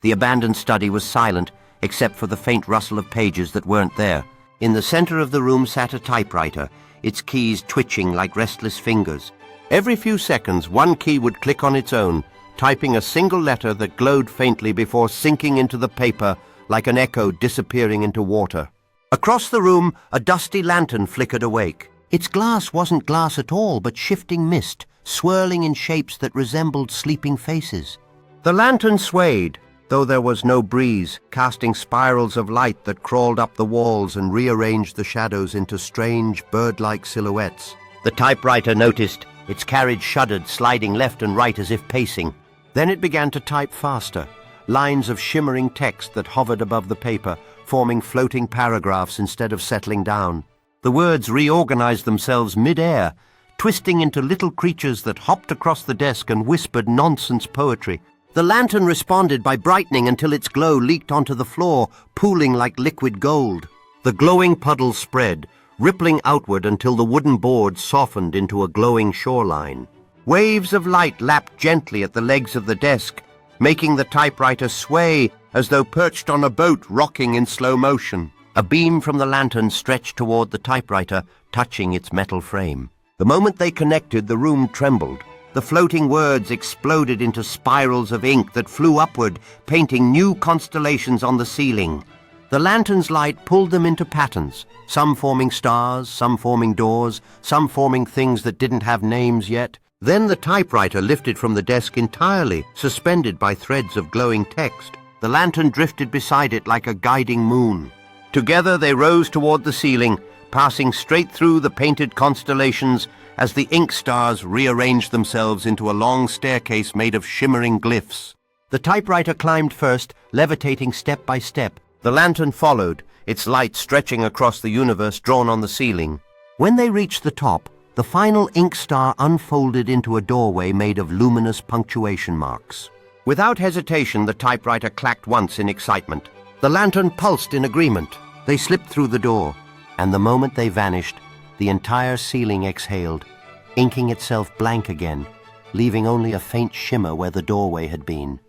The abandoned study was silent, except for the faint rustle of pages that weren't there. In the center of the room sat a typewriter, its keys twitching like restless fingers. Every few seconds, one key would click on its own, typing a single letter that glowed faintly before sinking into the paper like an echo disappearing into water. Across the room, a dusty lantern flickered awake. Its glass wasn't glass at all, but shifting mist, swirling in shapes that resembled sleeping faces. The lantern swayed, though there was no breeze, casting spirals of light that crawled up the walls and rearranged the shadows into strange, bird-like silhouettes. The typewriter noticed. Its carriage shuddered, sliding left and right as if pacing. Then it began to type faster, lines of shimmering text that hovered above the paper, forming floating paragraphs instead of settling down. The words reorganized themselves mid-air, twisting into little creatures that hopped across the desk and whispered nonsense poetry. The lantern responded by brightening until its glow leaked onto the floor, pooling like liquid gold. The glowing puddles spread, rippling outward until the wooden board softened into a glowing shoreline. Waves of light lapped gently at the legs of the desk, making the typewriter sway as though perched on a boat rocking in slow motion. A beam from the lantern stretched toward the typewriter, touching its metal frame. The moment they connected, the room trembled. The floating words exploded into spirals of ink that flew upward, painting new constellations on the ceiling. The lantern's light pulled them into patterns, some forming stars, some forming doors, some forming things that didn't have names yet. Then the typewriter lifted from the desk entirely, suspended by threads of glowing text. The lantern drifted beside it like a guiding moon. Together they rose toward the ceiling, passing straight through the painted constellations as the ink stars rearranged themselves into a long staircase made of shimmering glyphs. The typewriter climbed first, levitating step by step. The lantern followed, its light stretching across the universe drawn on the ceiling. When they reached the top, the final ink star unfolded into a doorway made of luminous punctuation marks. Without hesitation, the typewriter clacked once in excitement. The lantern pulsed in agreement. They slipped through the door, and the moment they vanished, the entire ceiling exhaled, inking itself blank again, leaving only a faint shimmer where the doorway had been.